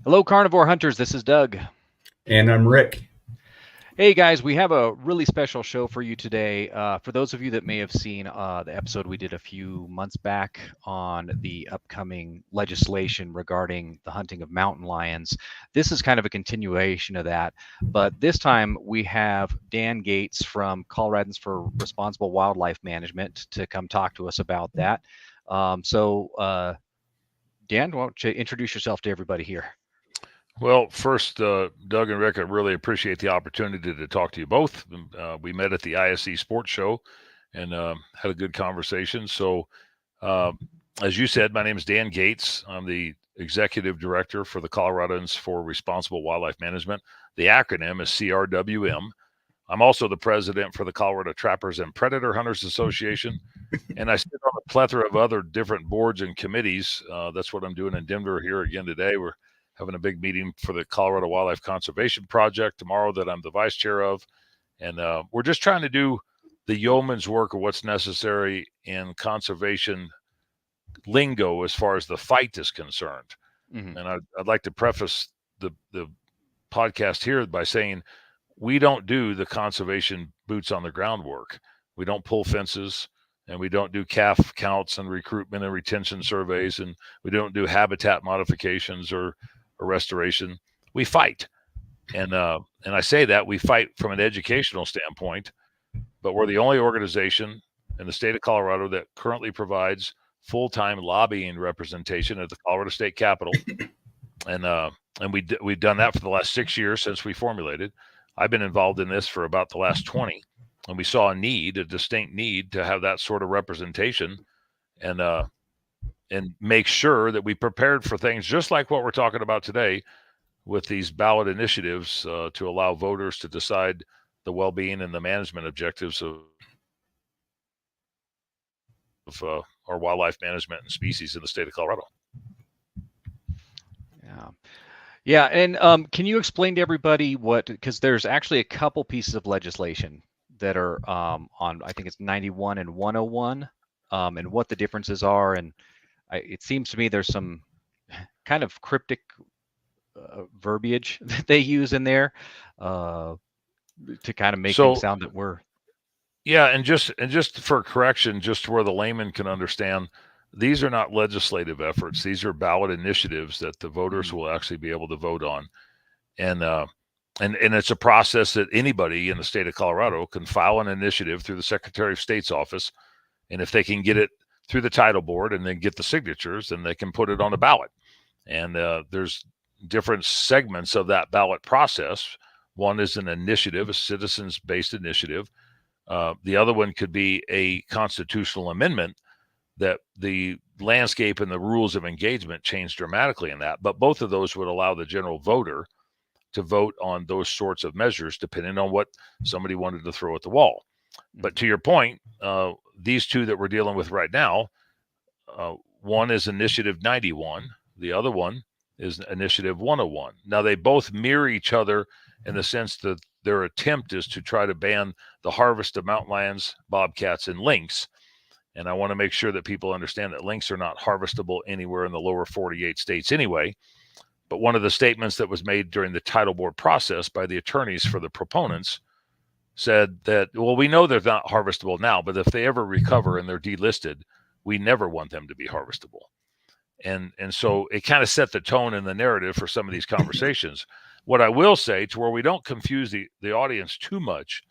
Hello, carnivore hunters. This is Doug. And I'm Rick. Hey, guys, we have a really special show for you today. For those of you that may have seen the episode we did a few months back on the upcoming legislation regarding the hunting of mountain lions, this is kind of a continuation of that. But this time we have Dan Gates from Coloradans for Responsible Wildlife Management to come talk to us about that. Dan, why don't you introduce yourself to everybody here? Well, first, Doug and Rick, I really appreciate the opportunity to talk to you both. We met at the ISC Sports Show and had a good conversation. So, uh, as you said, my name is Dan Gates. I'm the Executive Director for the Coloradans for Responsible Wildlife Management. The acronym is CRWM. I'm also the president for the Colorado Trappers and Predator Hunters Association, and I sit on a plethora of other different boards and committees. That's what I'm doing in Denver here again today. We're having a big meeting for the Colorado Wildlife Conservation Project tomorrow that I'm the vice chair of, and we're just trying to do the yeoman's work of what's necessary in conservation lingo as far as the fight is concerned. Mm-hmm. And I'd like to preface the podcast here by saying we don't do the conservation boots on the ground work. We don't pull fences and we don't do calf counts and recruitment and retention surveys, and we don't do habitat modifications or restoration. We fight. And I say that we fight from an educational standpoint, but we're the only organization in the state of Colorado that currently provides full-time lobbying representation at the Colorado State Capitol, and we've done that for the last 6 years since we formulated. I've been involved in this for about the last 20, and we saw a distinct need to have that sort of representation, and make sure that we prepared for things just like what we're talking about today with these ballot initiatives to allow voters to decide the well-being and the management objectives of our wildlife management and species in the state of Colorado. Yeah. Yeah, and can you explain to everybody what, because there's actually a couple pieces of legislation that are on, I think it's 91 and 101, and what the differences are. And it seems to me there's some kind of cryptic verbiage that they use in there to kind of make things So sound that we're. yeah, and just for correction, just where the layman can understand, these are not legislative efforts. These are ballot initiatives that the voters will actually be able to vote on, and and it's a process that anybody in the state of Colorado can file an initiative through the Secretary of State's office, and if they can get it through the title board and then get the signatures, then they can put it on the ballot. And there's different segments of that ballot process. One is an initiative, a citizens-based initiative. The other one could be a constitutional amendment that the landscape and the rules of engagement change dramatically in that. But both of those would allow the general voter to vote on those sorts of measures, depending on what somebody wanted to throw at the wall. But to your point, these two that we're dealing with right now, one is Initiative 91, the other one is Initiative 101. Now, they both mirror each other in the sense that their attempt is to try to ban the harvest of mountain lions, bobcats, and lynx. And I want to make sure that people understand that lynx are not harvestable anywhere in the lower 48 states anyway. But one of the statements that was made during the title board process by the attorneys for the proponents said that, well, we know they're not harvestable now, but if they ever recover and they're delisted, we never want them to be harvestable. And so it kind of set the tone and the narrative for some of these conversations. What I will say, to where we don't confuse the audience too much,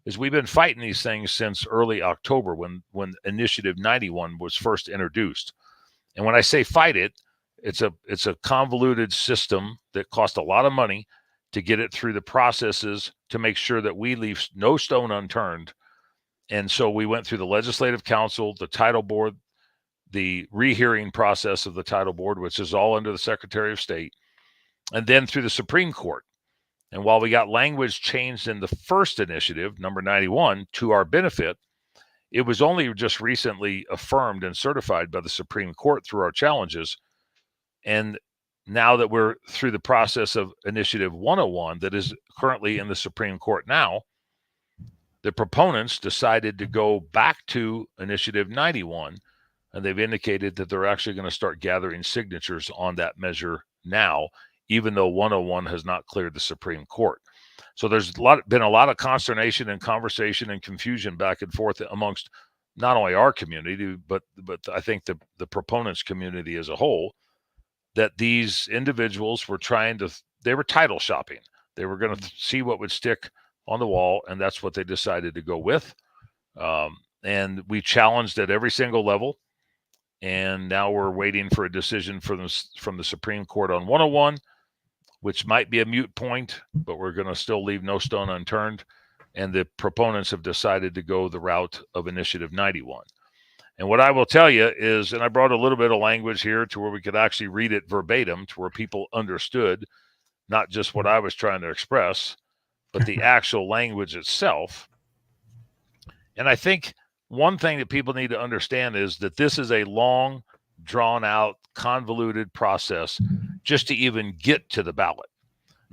is we've been fighting these things since early October when Initiative 91 was first introduced. And when I say fight it, it's a convoluted system that cost a lot of money to get it through the processes to make sure that we leave no stone unturned. And so we went through the Legislative Council, the title board, the rehearing process of the title board, which is all under the Secretary of State, and then through the Supreme Court. And while we got language changed in the first initiative, number 91, to our benefit, it was only just recently affirmed and certified by the Supreme Court through our challenges. And now that we're through the process of Initiative 101 that is currently in the Supreme Court now, the proponents decided to go back to Initiative 91, and they've indicated that they're actually going to start gathering signatures on that measure now even though 101 has not cleared the Supreme Court. So there's been a lot of consternation and conversation and confusion back and forth amongst not only our community, but I think the proponents community as a whole, that these individuals were they were title shopping. They were going to see what would stick on the wall, and that's what they decided to go with. And we challenged at every single level, and now we're waiting for a decision from the Supreme Court on 101, which might be a moot point, but we're going to still leave no stone unturned. And the proponents have decided to go the route of Initiative 91. And what I will tell you is, and I brought a little bit of language here to where we could actually read it verbatim to where people understood not just what I was trying to express, but the actual language itself. And I think one thing that people need to understand is that this is a long, drawn-out, convoluted process just to even get to the ballot.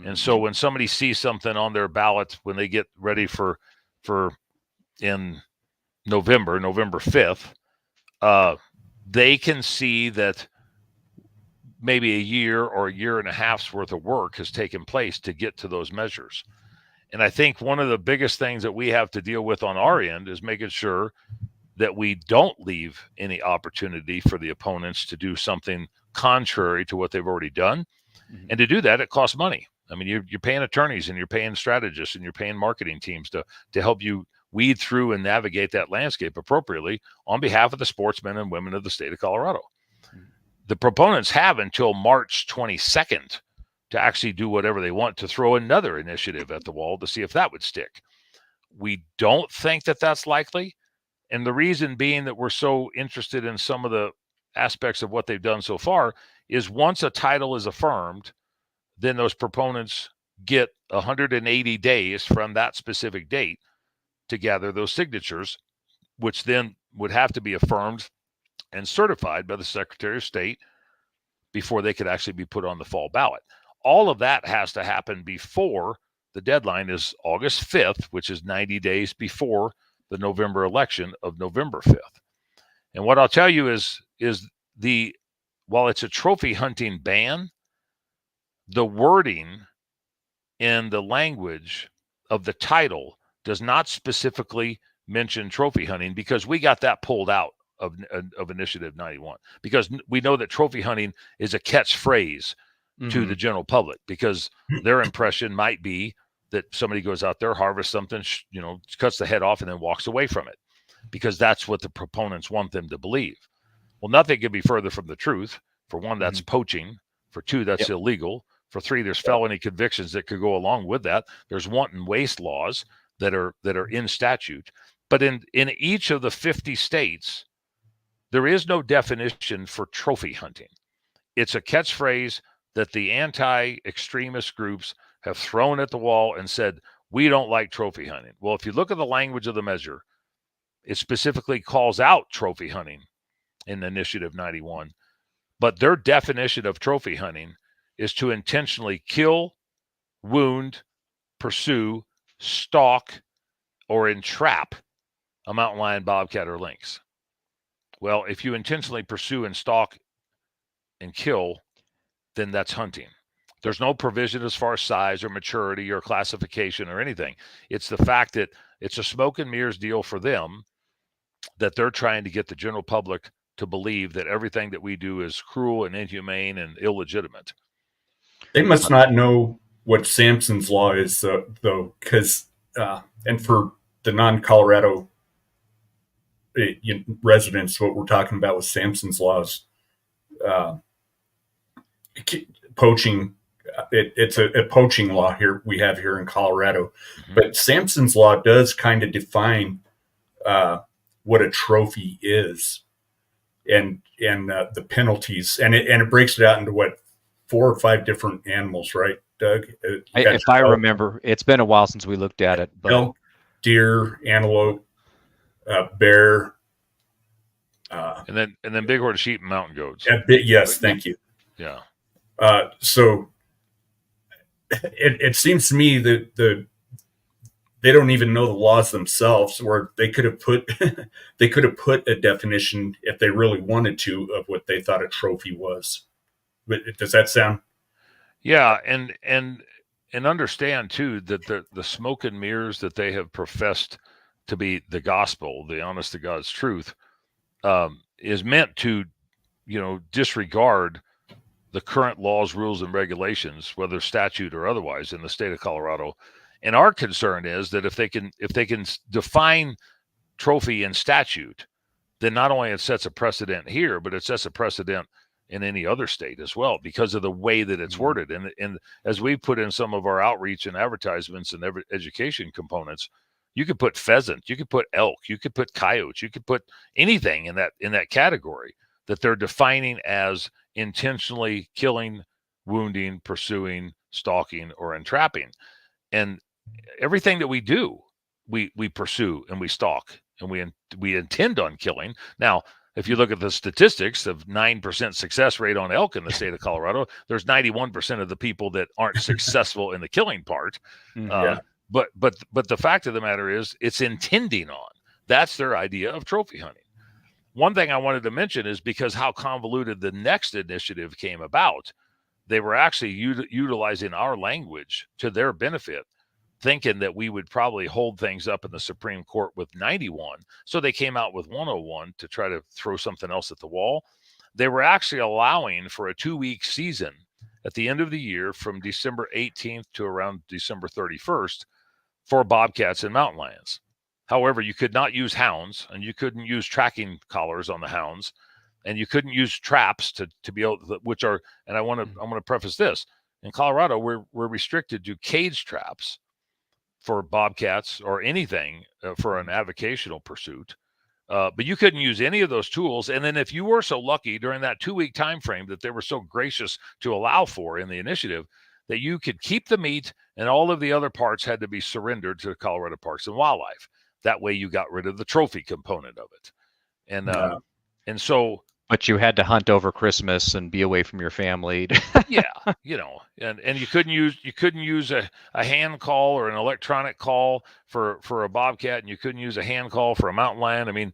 And so when somebody sees something on their ballot, when they get ready for in November 5th, they can see that maybe a year or a year and a half's worth of work has taken place to get to those measures. And I think one of the biggest things that we have to deal with on our end is making sure that we don't leave any opportunity for the opponents to do something contrary to what they've already done. Mm-hmm. And to do that, it costs money. I mean, you're paying attorneys and you're paying strategists and you're paying marketing teams to help you weed through and navigate that landscape appropriately on behalf of the sportsmen and women of the state of Colorado. Mm-hmm. The proponents have until March 22nd to actually do whatever they want to throw another initiative at the wall to see if that would stick. We don't think that that's likely. And the reason being that we're so interested in some of the aspects of what they've done so far is once a title is affirmed, then those proponents get 180 days from that specific date to gather those signatures, which then would have to be affirmed and certified by the Secretary of State before they could actually be put on the fall ballot. All of that has to happen before the deadline is August 5th, which is 90 days before the November election of November 5th. And what I'll tell you is while it's a trophy hunting ban, the wording in the language of the title does not specifically mention trophy hunting, because we got that pulled out of Initiative 91, because we know that trophy hunting is a catchphrase to the general public, because their impression might be that somebody goes out there, harvests something, cuts the head off and then walks away from it, because that's what the proponents want them to believe. Well, nothing could be further from the truth. For one, that's poaching. For two, that's illegal. For three, there's felony convictions that could go along with that. There's wanton waste laws that are in statute. But in each of the 50 states, there is no definition for trophy hunting. It's a catchphrase that the anti-extremist groups have thrown at the wall and said, we don't like trophy hunting. Well, if you look at the language of the measure, it specifically calls out trophy hunting in Initiative 91. But their definition of trophy hunting is to intentionally kill, wound, pursue, stalk, or entrap a mountain lion, bobcat, or lynx. Well, if you intentionally pursue and stalk and kill, then that's hunting. There's no provision as far as size or maturity or classification or anything. It's the fact that it's a smoke and mirrors deal for them, that they're trying to get the general public to believe that everything that we do is cruel and inhumane and illegitimate. They must not know what Sampson's Law is, though, because, and for the non-Colorado residents, what we're talking about with Sampson's Law is poaching. It's a poaching law here we have here in Colorado. Mm-hmm. But Sampson's Law does kind of define what a trophy is and the penalties, and it breaks it out into 4 or 5 different animals, right, Doug? If I remember, it's been a while since we looked at it. But elk, deer, antelope, bear, and then bighorn sheep and mountain goats. Yes, thank you. Yeah. So it seems to me that they don't even know the laws themselves, or they could have put a definition if they really wanted to of what they thought a trophy was. But does that sound? Yeah, and understand too that the smoke and mirrors that they have professed to be the gospel, the honest to God's truth, is meant to, disregard the current laws, rules, and regulations, whether statute or otherwise, in the state of Colorado. And our concern is that if they can define trophy in statute, then not only it sets a precedent here, but it sets a precedent in any other state as well because of the way that it's worded. And as we put in some of our outreach and advertisements and education components, you could put pheasant, you could put elk, you could put coyotes, you could put anything in that category that they're defining as intentionally killing, wounding, pursuing, stalking, or entrapping. And everything that we do, we pursue and we stalk and we intend on killing. Now, if you look at the statistics of 9% success rate on elk in the state of Colorado, there's 91% of the people that aren't successful in the killing part. Yeah. But the fact of the matter is, it's intending on. That's their idea of trophy hunting. One thing I wanted to mention is because how convoluted the next initiative came about, they were actually utilizing our language to their benefit, thinking that we would probably hold things up in the Supreme Court with 91. So they came out with 101 to try to throw something else at the wall. They were actually allowing for a 2-week season at the end of the year from December 18th to around December 31st for bobcats and mountain lions. However, you could not use hounds, and you couldn't use tracking collars on the hounds, and you couldn't use traps to be able to, which are, and I want to preface this, in Colorado, we're restricted to cage traps for bobcats or anything for an avocational pursuit. But you couldn't use any of those tools. And then if you were so lucky during that 2-week time frame that they were so gracious to allow for in the initiative, that you could keep the meat and all of the other parts had to be surrendered to Colorado Parks and Wildlife. That way you got rid of the trophy component of it. And so, but you had to hunt over Christmas and be away from your family. yeah, and you couldn't use a hand call or an electronic call for a bobcat, and you couldn't use a hand call for a mountain lion. I mean,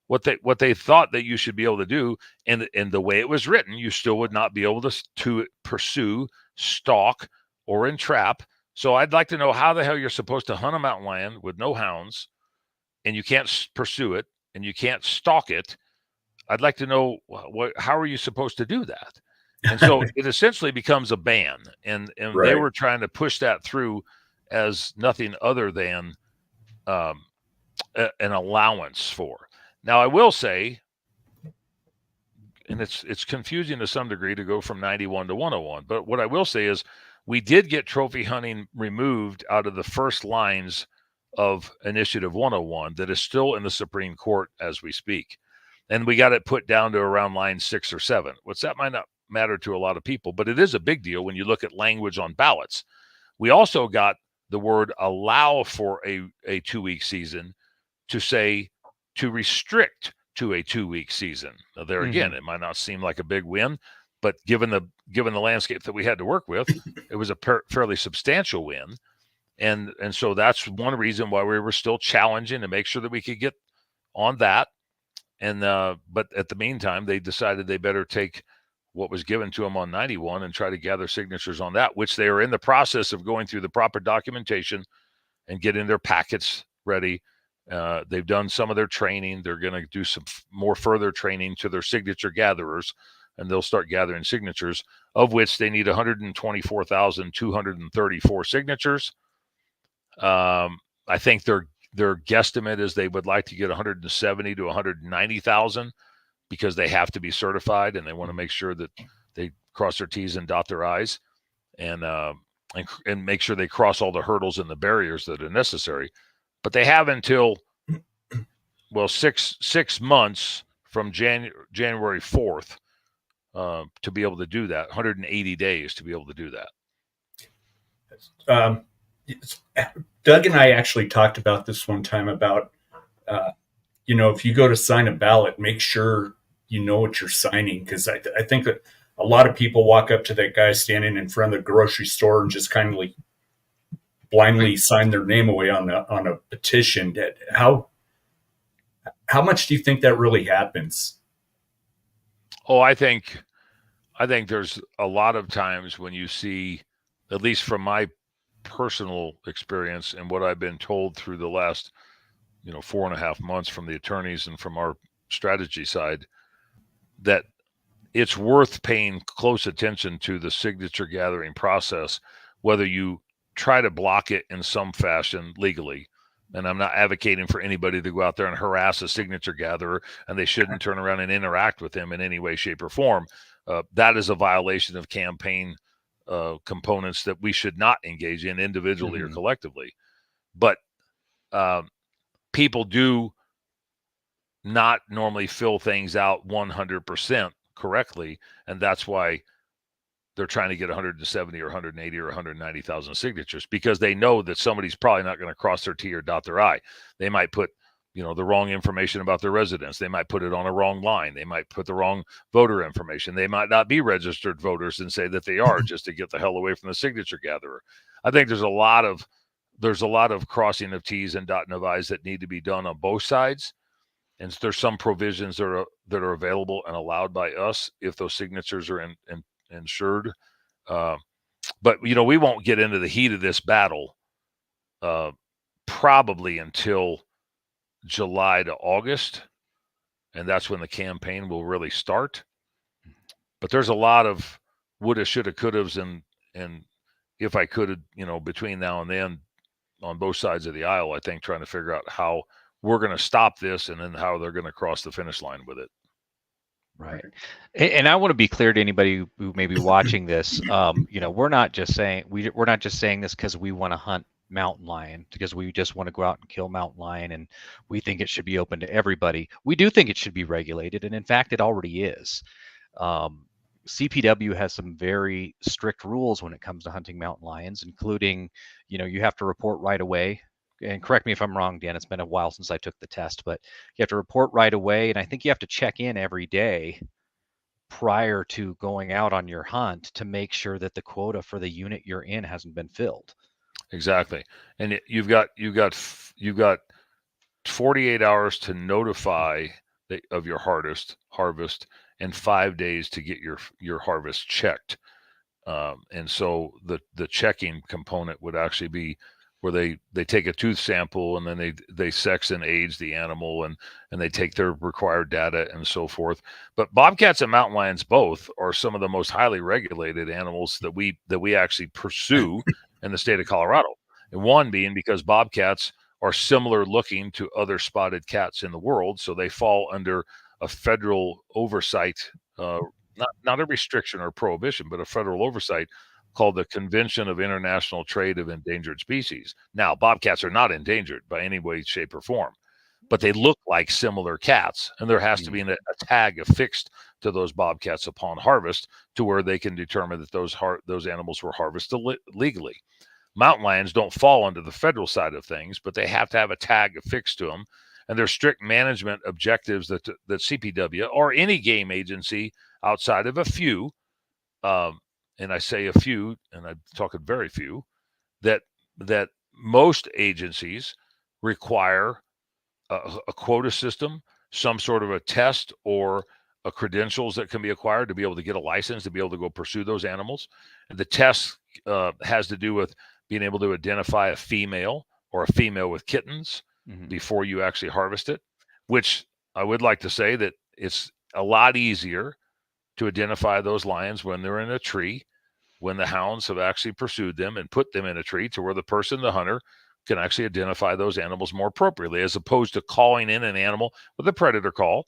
what they thought that you should be able to do, and the way it was written, you still would not be able to pursue, stalk, or entrap. So I'd like to know how the hell you're supposed to hunt a mountain lion with no hounds, and you can't pursue it, and you can't stalk it. I'd like to know how are you supposed to do that? And so it essentially becomes a ban, and Right. They were trying to push that through as nothing other than an allowance for. Now, I will say, and it's confusing to some degree to go from 91 to 101, but what I will say is we did get trophy hunting removed out of the first lines of Initiative 101 that is still in the Supreme Court as we speak. And we got it put down to around line 6 or 7, which that might not matter to a lot of people, but it is a big deal when you look at language on ballots. We also got the word allow for a 2-week season to say to restrict to a 2-week season. Now, there again, it might not seem like a big win, but given the landscape that we had to work with, it was a fairly substantial win. And so that's one reason why we were still challenging to make sure that we could get on that. And but at the meantime, they decided they better take what was given to them on 91 and try to gather signatures on that, which they are in the process of going through the proper documentation and getting their packets ready. They've done some of their training. They're going to do some more further training to their signature gatherers, and they'll start gathering signatures, of which they need 124,234 signatures. I think their guesstimate is they would like to get 170 to 190,000 because they have to be certified, and they want to make sure that they cross their T's and dot their I's, and make sure they cross all the hurdles and the barriers that are necessary. But they have until 6 months from January 4th to be able to do that. 180 days to be able to do that. Doug and I actually talked about this one time about, if you go to sign a ballot, make sure you know what you're signing. Because I think that a lot of people walk up to that guy standing in front of the grocery store and just kind of like blindly sign their name away on a petition. How much do you think that really happens? Oh, I think I think there's a lot of times when you see, at least from my personal experience and what I've been told through the last 4.5 months from the attorneys and from our strategy side, that it's worth paying close attention to the signature gathering process, whether you try to block it in some fashion legally. And I'm not advocating for anybody to go out there and harass a signature gatherer, and they shouldn't turn around and interact with him in any way, shape, or form. That is a violation of campaign components that we should not engage in individually or collectively. But people do not normally fill things out 100% correctly, and that's why they're trying to get 170 or 180 or 190,000 signatures, because they know that somebody's probably not going to cross their T or dot their I. They might put the wrong information about their residence. They might put it on a wrong line. They might put the wrong voter information. They might not be registered voters and say that they are, just to get the hell away from the signature gatherer. I think there's a lot of crossing of T's and dotting of I's that need to be done on both sides. And there's some provisions that are available and allowed by us if those signatures are insured. But we won't get into the heat of this battle probably until July to August, and that's when the campaign will really start. But there's a lot of woulda, shoulda, couldas, and if I could, between now and then on both sides of the aisle, I think, trying to figure out how we're going to stop this and then how they're going to cross the finish line with it. Right. And I want to be clear to anybody who may be watching this. We're not just saying this because we want to hunt mountain lion, because we just want to go out and kill mountain lion, and we think it should be open to everybody. We do think it should be regulated, and in fact, it already is. CPW has some very strict rules when it comes to hunting mountain lions, including, you have to report right away. And correct me if I'm wrong, Dan, it's been a while since I took the test, but you have to report right away. And I think you have to check in every day prior to going out on your hunt to make sure that the quota for the unit you're in hasn't been filled. Exactly. And you've got 48 hours to notify of your harvest and 5 days to get your harvest checked. And so the checking component would actually be where they take a tooth sample, and then they sex and age the animal, and they take their required data and so forth. But bobcats and mountain lions both are some of the most highly regulated animals that we actually pursue in the state of Colorado. And one being because bobcats are similar looking to other spotted cats in the world, so they fall under a federal oversight, not a restriction or prohibition, but a federal oversight called the Convention of International Trade of Endangered Species. Now, bobcats are not endangered by any way, shape, or form, but they look like similar cats, and there has to be a tag affixed to those bobcats upon harvest to where they can determine that those animals were harvested legally. Mountain lions don't fall under the federal side of things, but they have to have a tag affixed to them, and there's strict management objectives that CPW or any game agency outside of a few, and I say a few, and I'm talking very few, that most agencies require a quota system, some sort of a test or a credentials that can be acquired to be able to get a license to be able to go pursue those animals. And the test has to do with being able to identify a female or a female with kittens before you actually harvest it, which I would like to say that it's a lot easier to identify those lions when they're in a tree, when the hounds have actually pursued them and put them in a tree to where the hunter, can actually identify those animals more appropriately, as opposed to calling in an animal with a predator call.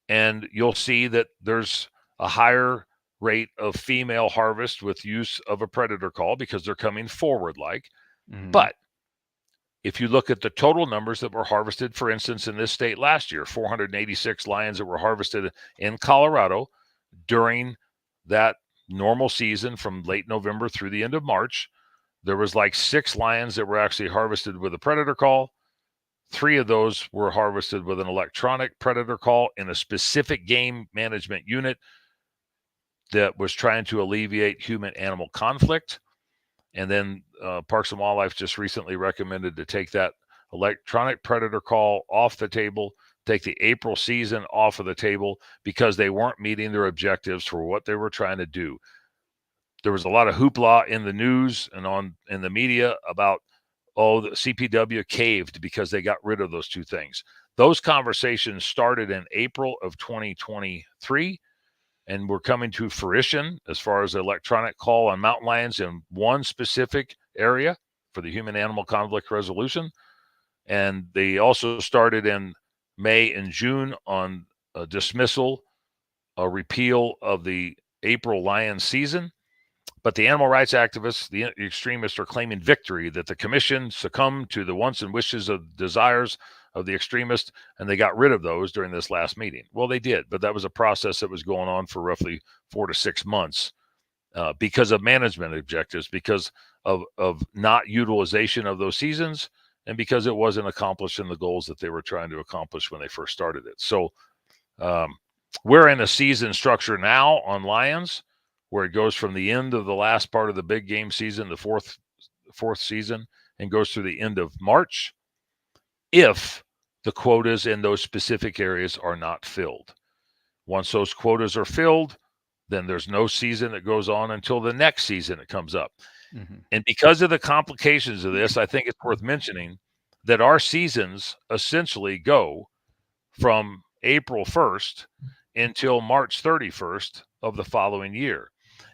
And you'll see that there's a higher rate of female harvest with use of a predator call because they're coming forward like. But if you look at the total numbers that were harvested, for instance, in this state last year, 486 lions that were harvested in Colorado during that normal season from late November through the end of March, there was like 6 lions that were actually harvested with a predator call. 3 of those were harvested with an electronic predator call in a specific game management unit that was trying to alleviate human-animal conflict. And then Parks and Wildlife just recently recommended to take that electronic predator call off the table take the April season off of the table because they weren't meeting their objectives for what they were trying to do. There was a lot of hoopla in the news and in the media about, the CPW caved because they got rid of those two things. Those conversations started in April of 2023 and were coming to fruition as far as the electronic call on mountain lions in one specific area for the human-animal conflict resolution. And they also started in May and June on a dismissal, a repeal of the April lion season. But the animal rights activists, the extremists, are claiming victory, that the commission succumbed to the wants and wishes of desires of the extremists, and they got rid of those during this last meeting. Well, they did, but that was a process that was going on for roughly 4 to 6 months because of management objectives, because of not utilization of those seasons, and because it wasn't accomplishing the goals that they were trying to accomplish when they first started it. So we're in a season structure now on lions, where it goes from the end of the last part of the big game season, the fourth season, and goes through the end of March, if the quotas in those specific areas are not filled. Once those quotas are filled, then there's no season that goes on until the next season it comes up. Mm-hmm. And because of the complications of this, I think it's worth mentioning that our seasons essentially go from April 1st until March 31st of the following year.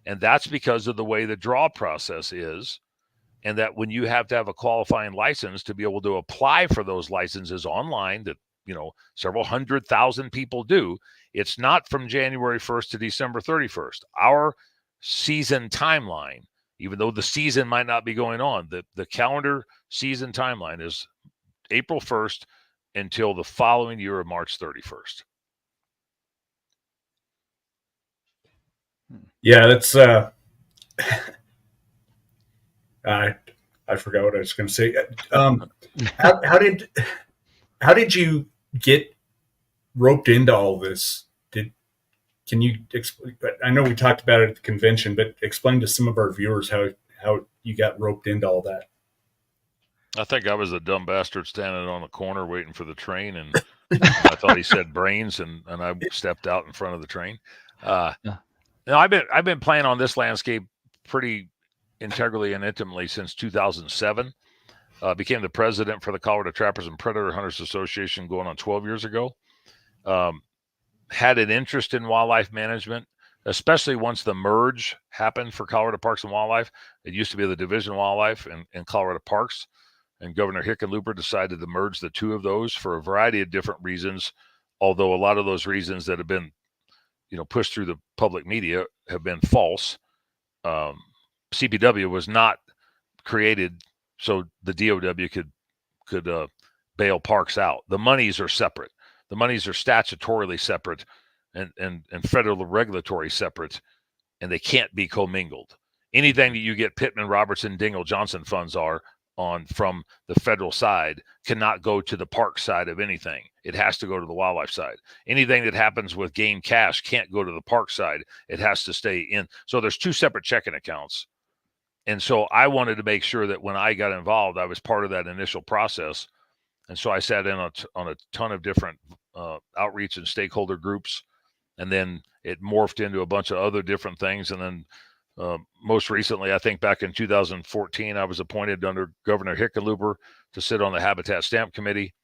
And that's because of the way the draw process is, and that when you have to have a qualifying license to be able to apply for those licenses online, that several 100,000 people do, it's not from January 1st to December 31st. Our season timeline, even though the season might not be going on, the calendar season timeline is April 1st until the following year of March 31st. Yeah, that's I forgot what I was going to say. How did you get roped into all this? Can you explain? I know we talked about it at the convention, but explain to some of our viewers how you got roped into all that. I think I was a dumb bastard standing on the corner waiting for the train, and I thought he said brains, and I stepped out in front of the train. Now, I've been playing on this landscape pretty integrally and intimately since 2007. Became the president for the Colorado Trappers and Predator Hunters Association going on 12 years ago. Had an interest in wildlife management, especially once the merge happened for Colorado Parks and Wildlife. It used to be the Division of Wildlife and Colorado Parks, and Governor Hickenlooper decided to merge the two of those for a variety of different reasons, although a lot of those reasons that have been pushed through the public media have been false. CPW was not created so the DOW could bail parks out. The monies are separate. The monies are statutorily separate and federal regulatory separate, and they can't be commingled. Anything that you get Pittman, Robertson, Dingell, Johnson funds from the federal side cannot go to the park side of anything. It has to go to the wildlife side. Anything that happens with game cash can't go to the park side. It has to stay in. So there's two separate checking accounts. And so I wanted to make sure that when I got involved, I was part of that initial process. And so I sat in on a ton of different outreach and stakeholder groups. And then it morphed into a bunch of other different things. And then most recently, I think back in 2014, I was appointed under Governor Hickenlooper to sit on the Habitat Stamp Committee.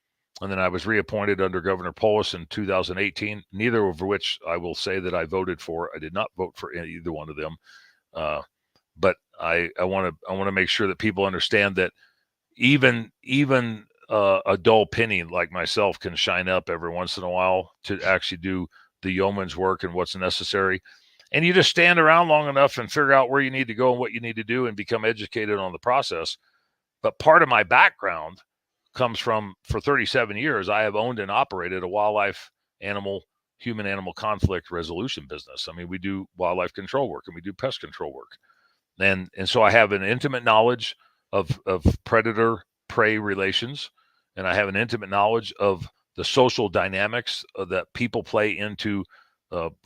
And then I was reappointed under Governor Polis in 2018, neither of which I will say that I voted for. I did not vote for either one of them. But I want to make sure that people understand that even a dull penny like myself can shine up every once in a while to actually do the yeoman's work and what's necessary. And you just stand around long enough and figure out where you need to go and what you need to do and become educated on the process. But part of my background comes from, for 37 years, I have owned and operated a wildlife, human-animal conflict resolution business. I mean, we do wildlife control work and we do pest control work. And so I have an intimate knowledge of predator-prey relations, and I have an intimate knowledge of the social dynamics that people play into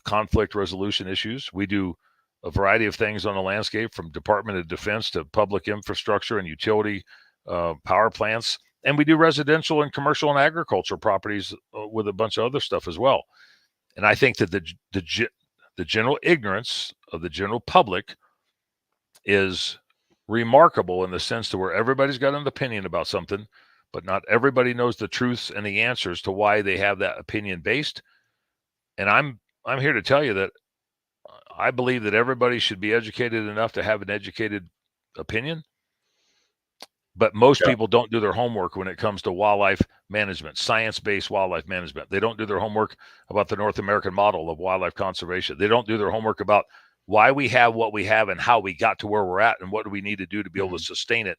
conflict resolution issues. We do a variety of things on the landscape, from Department of Defense to public infrastructure and utility power plants, And we do residential and commercial and agriculture properties with a bunch of other stuff as well. And I think that the general ignorance of the general public is remarkable in the sense to where everybody's got an opinion about something, but not everybody knows the truths and the answers to why they have that opinion based. And I'm here to tell you that I believe that everybody should be educated enough to have an educated opinion. But most people don't do their homework when it comes to wildlife management, science-based wildlife management. They don't do their homework about the North American model of wildlife conservation. They don't do their homework about why we have what we have and how we got to where we're at and what do we need to do to be able to sustain it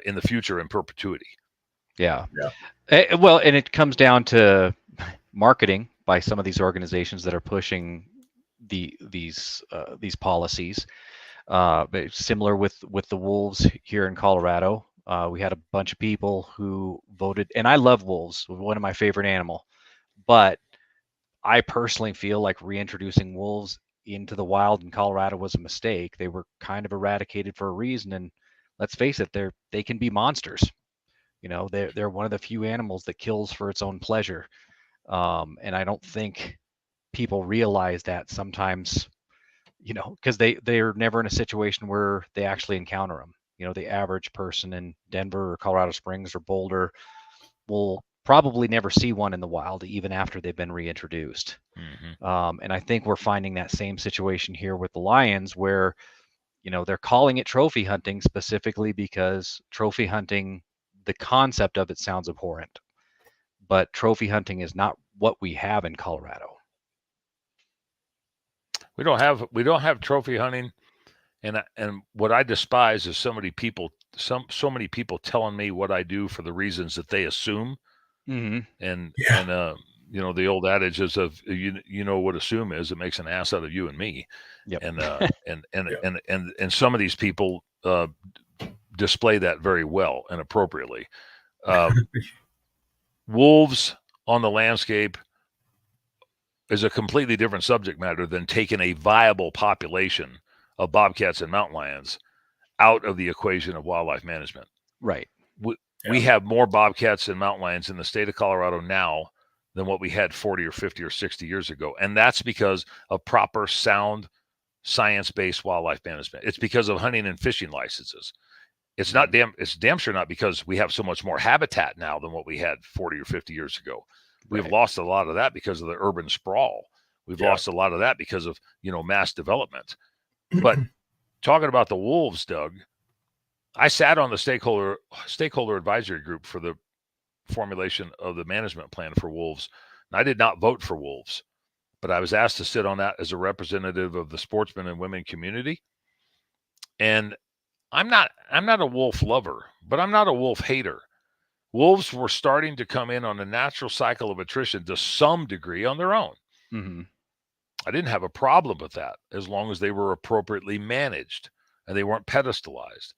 in the future in perpetuity. Yeah. Well, and it comes down to marketing by some of these organizations that are pushing these policies. Similar with the wolves here in Colorado. We had a bunch of people who voted, and I love wolves, one of my favorite animal, but I personally feel like reintroducing wolves into the wild in Colorado was a mistake. They were kind of eradicated for a reason, and let's face it, they can be monsters. You know, they're one of the few animals that kills for its own pleasure, and I don't think people realize that sometimes. You know, because they're never in a situation where they actually encounter them. You know, the average person in Denver or Colorado Springs or Boulder will probably never see one in the wild, even after they've been reintroduced. And I think we're finding that same situation here with the lions, where, you know, they're calling it trophy hunting specifically because trophy hunting, the concept of it sounds abhorrent, but trophy hunting is not what we have in Colorado. We don't have trophy hunting, and what I despise is so many people telling me what I do for the reasons that they assume. And you know, the old adage is of you know what assume is, it makes an ass out of you and me. Yep. And some of these people display that very well and appropriately. Wolves on the landscape is a completely different subject matter than taking a viable population of bobcats and mountain lions out of the equation of wildlife management. Right. We have more bobcats and mountain lions in the state of Colorado now than what we had 40 or 50 or 60 years ago. And that's because of proper, sound, science-based wildlife management. It's because of hunting and fishing licenses. It's damn sure not because we have so much more habitat now than what we had 40 or 50 years ago. We've lost a lot of that because of the urban sprawl. We've lost a lot of that because of, you know, mass development. But talking about the wolves, Doug, I sat on the stakeholder advisory group for the formulation of the management plan for wolves. And I did not vote for wolves, but I was asked to sit on that as a representative of the sportsman and women community. And I'm not a wolf lover, but I'm not a wolf hater. Wolves were starting to come in on a natural cycle of attrition to some degree on their own. I didn't have a problem with that as long as they were appropriately managed and they weren't pedestalized.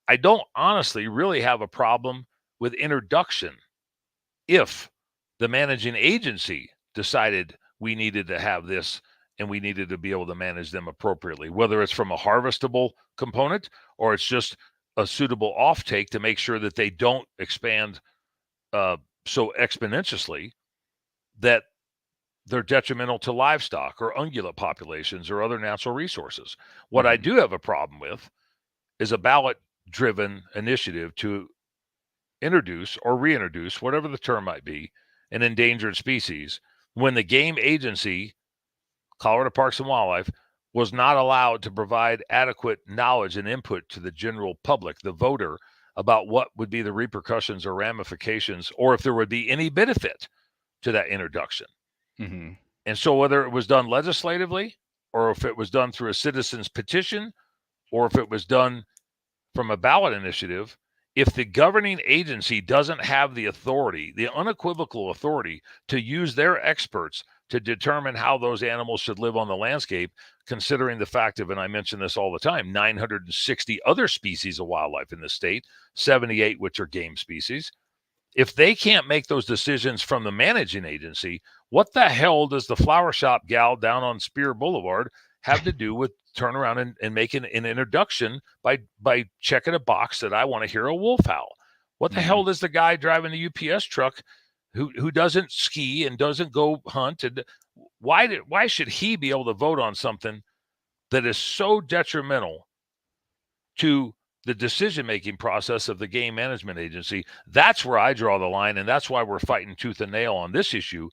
I don't honestly really have a problem with introduction if the managing agency decided we needed to have this and we needed to be able to manage them appropriately, whether it's from a harvestable component or it's just a suitable offtake to make sure that they don't expand so exponentially that they're detrimental to livestock or ungulate populations or other natural resources. What I do have a problem with is a ballot-driven initiative to introduce or reintroduce, whatever the term might be, an endangered species when the game agency, Colorado Parks and Wildlife, was not allowed to provide adequate knowledge and input to the general public, the voter, about what would be the repercussions or ramifications, or if there would be any benefit to that introduction. And so whether it was done legislatively, or if it was done through a citizen's petition, or if it was done from a ballot initiative, if the governing agency doesn't have the authority, the unequivocal authority to use their experts to determine how those animals should live on the landscape, considering the fact of, and I mention this all the time, 960 other species of wildlife in the state, 78 which are game species. If they can't make those decisions from the managing agency, what the hell does the flower shop gal down on Spear Boulevard have to do with turn around and making an introduction by checking a box that I want to hear a wolf howl? What the hell does the guy driving the UPS truck who doesn't ski and doesn't go hunt, and why should he be able to vote on something that is so detrimental to the decision-making process of the game management agency? That's where I draw the line, and that's why we're fighting tooth and nail on this issue,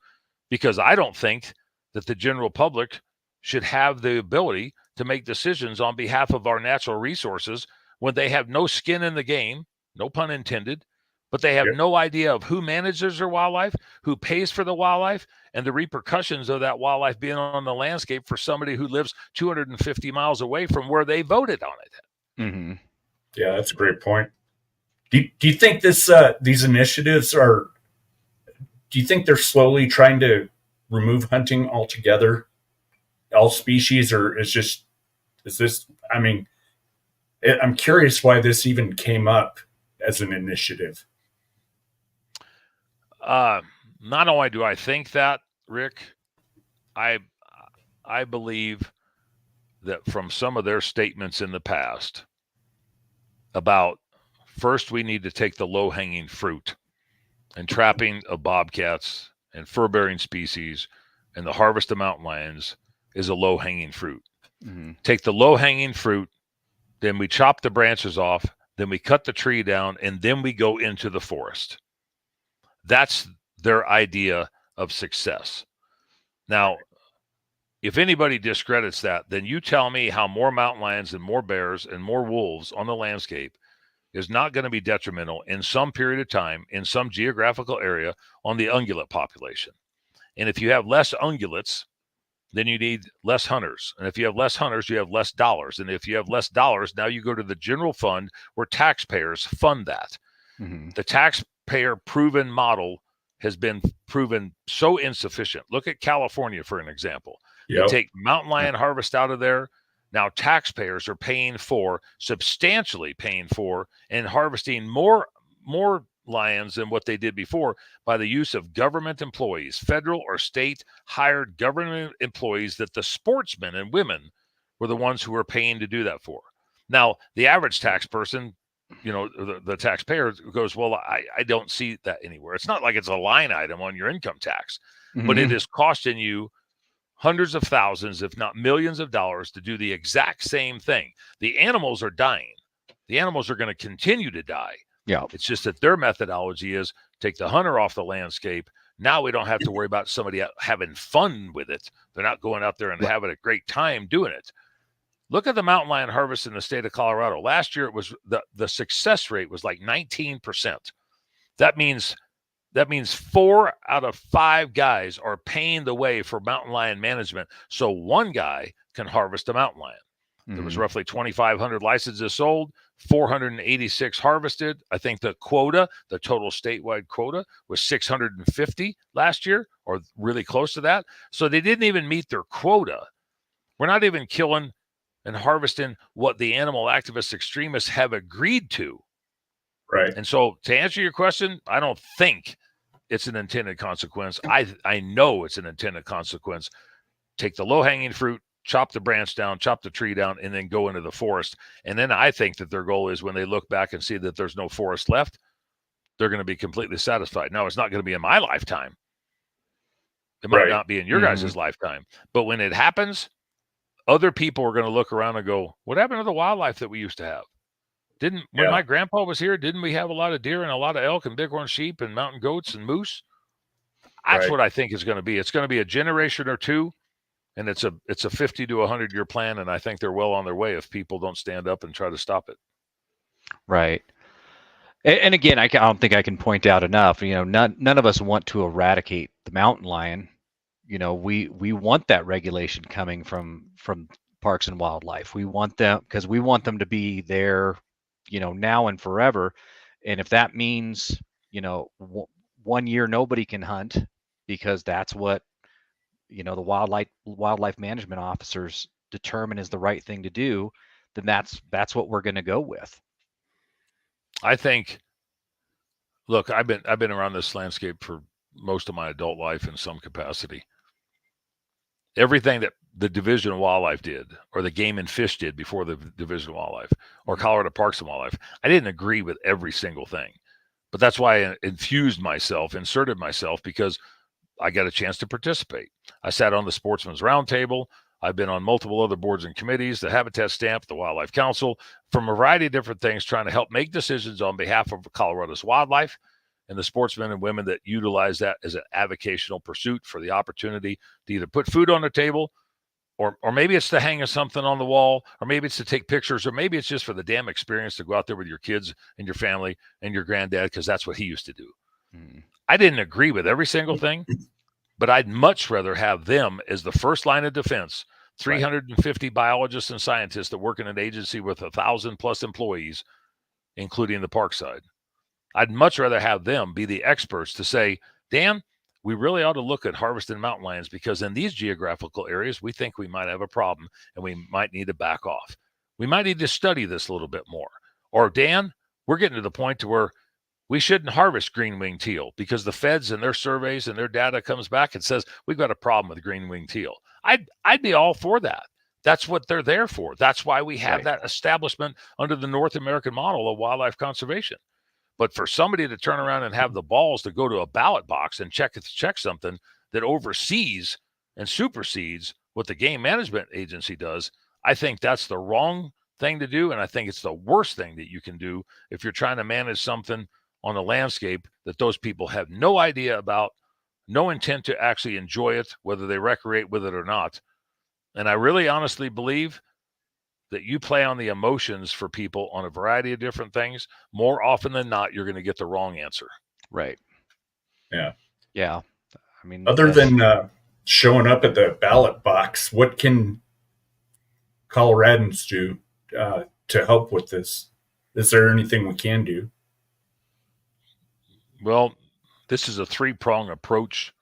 because I don't think that the general public should have the ability to make decisions on behalf of our natural resources when they have no skin in the game, no pun intended, but they have no idea of who manages their wildlife, who pays for the wildlife, and the repercussions of that wildlife being on the landscape for somebody who lives 250 miles away from where they voted on it. Mm-hmm. Yeah, that's a great point. Do you think these initiatives are? Do you think they're slowly trying to remove hunting altogether, all species, or is this? I mean, I'm curious why this even came up as an initiative. Not only do I think that, Rick, I believe that from some of their statements in the past about, first we need to take the low-hanging fruit, and trapping of bobcats and fur-bearing species and the harvest of mountain lions is a low-hanging fruit. Mm-hmm. Take the low-hanging fruit, then we chop the branches off, then we cut the tree down, and then we go into the forest. That's their idea of success. Now, if anybody discredits that, then you tell me how more mountain lions and more bears and more wolves on the landscape is not going to be detrimental in some period of time, in some geographical area, on the ungulate population. And if you have less ungulates, then you need less hunters. And if you have less hunters, you have less dollars. And if you have less dollars, now you go to the general fund where taxpayers fund that. Mm-hmm. The taxpayer proven model has been proven so insufficient. Look at California for an example. Yep. They take mountain lion harvest out of there. Now taxpayers are substantially paying for, and harvesting more lions than what they did before by the use of government employees, federal or state hired government employees that the sportsmen and women were the ones who were paying to do that for. Now, the average tax person, the taxpayer goes, well, I don't see that anywhere. It's not like it's a line item on your income tax, mm-hmm. but it is costing you hundreds of thousands, if not millions of dollars to do the exact same thing. The animals are dying. The animals are going to continue to die. Yeah. It's just that their methodology is take the hunter off the landscape. Now we don't have to worry about somebody having fun with it. They're not going out there and having a great time doing it. Look at the mountain lion harvest in the state of Colorado. Last year, it was the success rate was like 19%. That means 4 out of 5 guys are paying the way for mountain lion management, so one guy can harvest a mountain lion. Mm-hmm. There was roughly 2,500 licenses sold, 486 harvested. I think the total statewide quota, was 650 last year, or really close to that. So they didn't even meet their quota. We're not even killing and harvesting what the animal activist extremists have agreed to. Right. And so to answer your question, I don't think it's an intended consequence. I know it's an intended consequence. Take the low-hanging fruit, chop the branch down, chop the tree down, and then go into the forest. And then I think that their goal is when they look back and see that there's no forest left, they're going to be completely satisfied. Now, it's not going to be in my lifetime. It might not be in your guys' lifetime. But when it happens, other people are going to look around and go, what happened to the wildlife that we used to have? When my grandpa was here, didn't we have a lot of deer and a lot of elk and bighorn sheep and mountain goats and moose? That's what I think is going to be. It's going to be a generation or two, and it's a 50 to 100-year plan, and I think they're well on their way if people don't stand up and try to stop it. Right. And again, I don't think I can point out enough, none of us want to eradicate the mountain lion. We want that regulation coming from Parks and Wildlife. We want them because we want them to be there, now and forever. And if that means, 1 year nobody can hunt because that's what, the wildlife management officers determine is the right thing to do, then that's what we're going to go with. I think, look, I've been around this landscape for most of my adult life in some capacity. Everything that the Division of Wildlife did, or the Game and Fish did before the Division of Wildlife, or Colorado Parks and Wildlife, I didn't agree with every single thing. But that's why I inserted myself, because I got a chance to participate. I sat on the Sportsman's Roundtable. I've been on multiple other boards and committees, the Habitat Stamp, the Wildlife Council, from a variety of different things, trying to help make decisions on behalf of Colorado's wildlife and the sportsmen and women that utilize that as an avocational pursuit for the opportunity to either put food on the table, or maybe it's to hang something on the wall, or maybe it's to take pictures, or maybe it's just for the damn experience to go out there with your kids and your family and your granddad, because that's what he used to do. I didn't agree with every single thing, but I'd much rather have them as the first line of defense. 350 biologists and scientists that work in an agency with 1,000 plus employees, including the park side. I'd much rather have them be the experts to say, Dan, we really ought to look at harvesting mountain lions, because in these geographical areas, we think we might have a problem and we might need to back off. We might need to study this a little bit more. Or, Dan, we're getting to the point to where we shouldn't harvest green-winged teal, because the feds and their surveys and their data comes back and says we've got a problem with green-winged teal. I'd be all for that. That's what they're there for. That's why we have that establishment under the North American model of wildlife conservation. But for somebody to turn around and have the balls to go to a ballot box and check something that oversees and supersedes what the Game Management Agency does, I think that's the wrong thing to do. And I think it's the worst thing that you can do if you're trying to manage something on a landscape that those people have no idea about, no intent to actually enjoy it, whether they recreate with it or not. And I really honestly believe that you play on the emotions for people on a variety of different things. More often than not, you're going to get the wrong answer. Right. Yeah. Yeah. I mean, other than showing up at the ballot box, what can Coloradans do to help with this? Is there anything we can do? Well, this is a three-prong approach,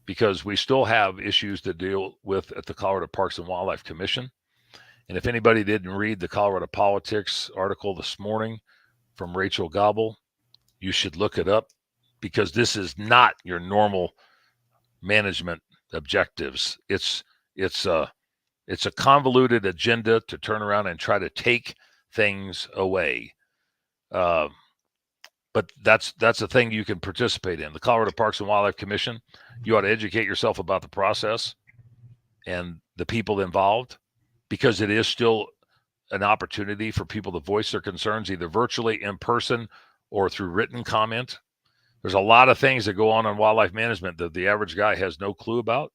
because we still have issues to deal with at the Colorado Parks and Wildlife Commission. And if anybody didn't read the Colorado Politics article this morning from Rachel Gobble, you should look it up, because this is not your normal management objectives. It's a convoluted agenda to turn around and try to take things away. But that's a thing you can participate in. The Colorado Parks and Wildlife Commission, you ought to educate yourself about the process and the people involved, because it is still an opportunity for people to voice their concerns, either virtually, in person, or through written comment. There's a lot of things that go on wildlife management that the average guy has no clue about.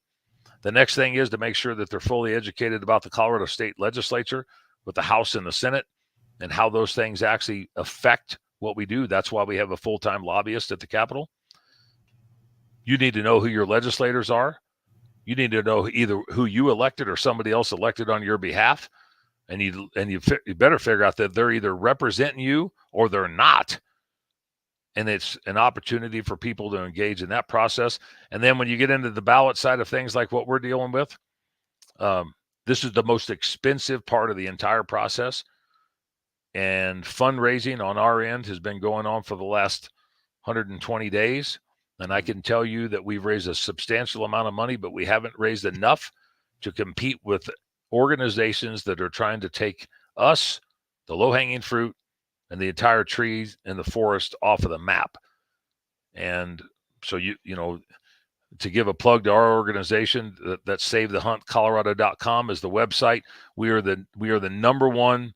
The next thing is to make sure that they're fully educated about the Colorado State Legislature with the House and the Senate, and how those things actually affect what we do. That's why we have a full-time lobbyist at the Capitol. You need to know who your legislators are. You need to know either who you elected or somebody else elected on your behalf. And you better figure out that they're either representing you or they're not. And it's an opportunity for people to engage in that process. And then when you get into the ballot side of things, like what we're dealing with, this is the most expensive part of the entire process. And fundraising on our end has been going on for the last 120 days. And I can tell you that we've raised a substantial amount of money, but we haven't raised enough to compete with organizations that are trying to take us, the low-hanging fruit, and the entire trees and the forest off of the map. And so, you know, to give a plug to our organization, that's SaveTheHuntColorado.com is the website. We are the number one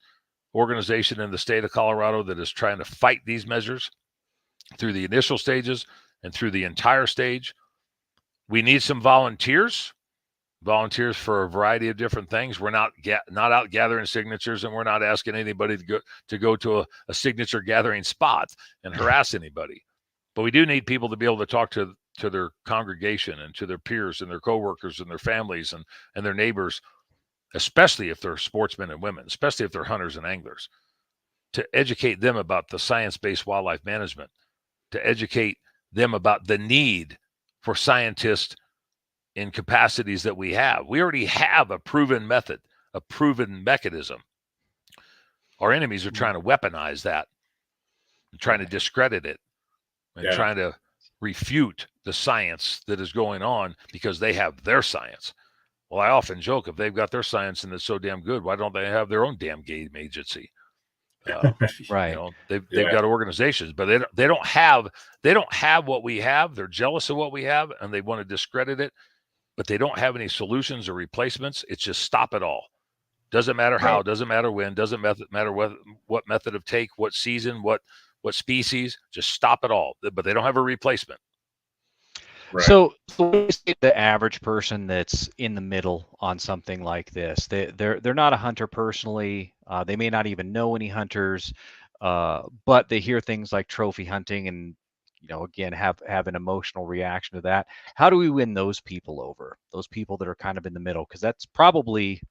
organization in the state of Colorado that is trying to fight these measures through the initial stages and through the entire stage. We need some volunteers for a variety of different things. We're not out gathering signatures, and we're not asking anybody to go to a signature gathering spot and harass anybody. But we do need people to be able to talk to their congregation and to their peers and their coworkers and their families and their neighbors, especially if they're sportsmen and women, especially if they're hunters and anglers, to educate them about the science-based wildlife management, to educate them about the need for scientists in capacities that we have. We already have a proven method, a proven mechanism. Our enemies are trying to weaponize that, and trying to discredit it, and trying to refute the science that is going on, because they have their science. Well, I often joke, if they've got their science and it's so damn good, why don't they have their own damn game agency? Right. You know, they've got organizations, but they don't have what we have. They're jealous of what we have, and they want to discredit it. But they don't have any solutions or replacements. It's just stop it all. Doesn't matter how, doesn't matter when, doesn't matter what method of take, what season, what species, just stop it all. But they don't have a replacement. Right. So the average person that's in the middle on something like this, they're not a hunter personally. They may not even know any hunters, but they hear things like trophy hunting and, you know, again, have an emotional reaction to that. How do we win those people over? Those people that are kind of in the middle, because that's probably